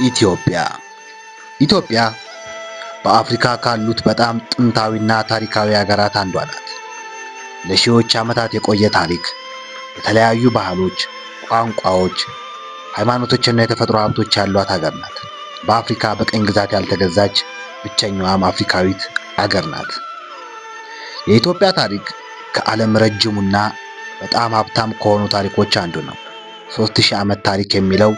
ኢትዮጵያ በአፍሪካ ካሉት በጣም ጥንታዊና ታሪካዊ ሀገራት አንዷ ናት። ለሺዎች ዓመታት የቆየ ታሪክ፣ የተለያዩ ባህሎች፣ ቋንቋዎች፣ ሃይማኖቶችና የተፈጥሮ ሀብቶች ያሏት ሀገር ናት። በአፍሪካ በቅኝ ግዛት ያልተገዛች ብቸኛዋም አፍሪካዊት ሀገር ናት። የኢትዮጵያ ታሪክ ከዓለም ረጅሙና በጣም ሀብታም ከሆኑ ታሪኮች አንዱ ነው። 3000 ዓመት ታሪክ የሚለው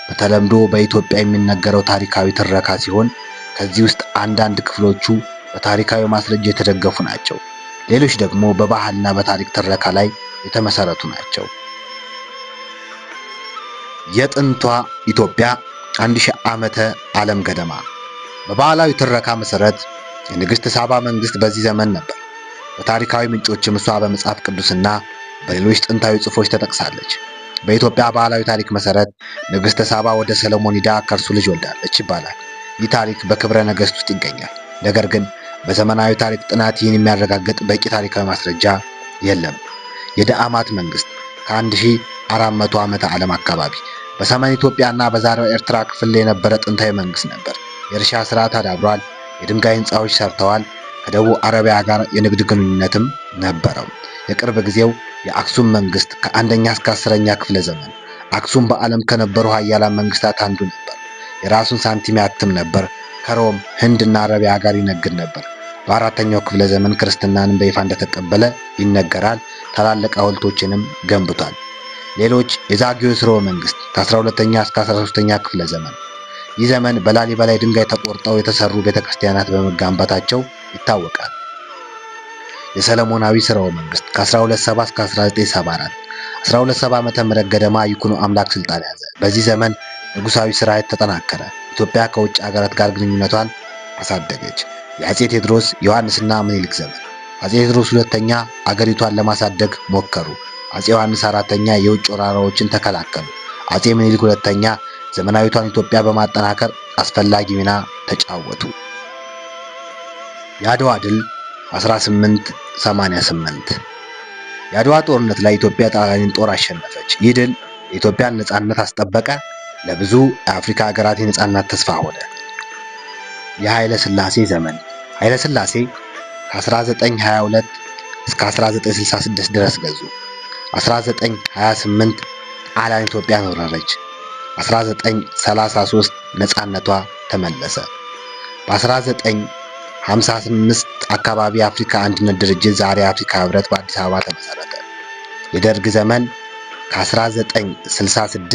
በተለምዶ በኢትዮጵያ የሚነገረው ታሪካዊ ትረካ ሲሆን ከዚህ ውስጥ አንዳንድ ክፍሎቹ በታሪካዊ ማስረጃ የተደገፉ ናቸው። ሌሎች ደግሞ በባህልና በታሪክ ትረካ ላይ የተመሰረቱ ናቸው። የጥንቷ ኢትዮጵያ 1000 ዓመተ ዓለም ገደማ። በባህላዊ ትረካ መሰረት የንግሥት ሳባ መንግስት በዚህ ዘመን ነበር። በታሪካዊ ምንጮችም እሷ በመጽሐፍ ቅዱስና በሌሎች ጥንታዊ ጽሑፎች ተጠቅሳለች። በኢትዮጵያ ባህላዊ ታሪክ መሰረት ንግሥት ሳባ ወደ ሰለሞን ሂዳ ከእርሱ ልጅ ወልዳለች ይባላል። ይህ ታሪክ በክብረ ነገሥት ውስጥ ይገኛል። ነገር ግን በዘመናዊ ታሪክ ጥናት ይህን የሚያረጋግጥ በቂ ታሪካዊ ማስረጃ የለም። የዳአማት መንግስት ከ1400 ዓመተ ዓለም አካባቢ በሰሜን ኢትዮጵያና በዛሬው ኤርትራ ክፍል የነበረ ጥንታዊ መንግስት ነበር። የእርሻ ስርዓት አዳብሯል። የድንጋይ ህንፃዎች ሰርተዋል። ከደቡብ አረቢያ ጋር የንግድ ግንኙነትም ነበረው። የቅርብ ጊዜው የአክሱም መንግስት ከ1ኛ እስከ 10ኛ ክፍለ ዘመን አክሱም በዓለም ከነበሩ ኃያላን መንግስታት አንዱ ነበር። የራሱን ሳንቲም ያትም ነበር። ከሮም ህንድና አረቢያ ጋር ይነግድ ነበር። በ4ኛው ክፍለ ዘመን ክርስትናንም በይፋ እንደተቀበለ ይነገራል። ታላላቅ ሐውልቶችንም ገንብቷል። ሌሎች የዛጌው ሥርወ መንግስት ከ12ኛ እስከ 13ኛ ክፍለ ዘመን። ይህ ዘመን በላሊበላ ድንጋይ ተቆርጠው የተሰሩ ቤተክርስቲያናት በመገንባታቸው ይታወቃል። የሰለሞናዊ ሥርወ መንግስት ከ1270 እስከ 1974 1270 ዓመተ ምህረት ገደማ ይኩኖ አምላክ ስልጣን ያዘ። በዚህ ዘመን ንጉሳዊ ስርዓት ተጠናከረ። ኢትዮጵያ ከውጭ ሀገራት ጋር ግንኙነቷን አሳደገች። የአጼ ቴዎድሮስ ዮሐንስና ምኒልክ ዘመን። አጼ ቴዎድሮስ ሁለተኛ አገሪቷን ለማሳደግ ሞከሩ። አጼ ዮሐንስ አራተኛ የውጭ ወራራዎችን ተከላከሉ። አጼ ምኒልክ ሁለተኛ ዘመናዊቷን ኢትዮጵያ በማጠናከር አስፈላጊ ሚና ተጫወቱ። የአድዋ ድል 1888 የአድዋ ጦርነት ላይ ኢትዮጵያ ጣሊያንን ጦር አሸነፈች። ይህ ድል የኢትዮጵያን ነጻነት አስጠበቀ። ለብዙ የአፍሪካ ሀገራት የነጻነት ተስፋ ሆነ። የኃይለ ሥላሴ ዘመን። ኃይለ ሥላሴ ከ1922 እስከ 1966 ድረስ ገዙ። 1928 ጣሊያን ኢትዮጵያን ወረረች። 1933 ነጻነቷ ተመለሰ። በ1955 አካባቢ የአፍሪካ አንድነት ድርጅት ዛሬ የአፍሪካ ህብረት በአዲስ አበባ ተመሰረተ። የደርግ ዘመን ከ1966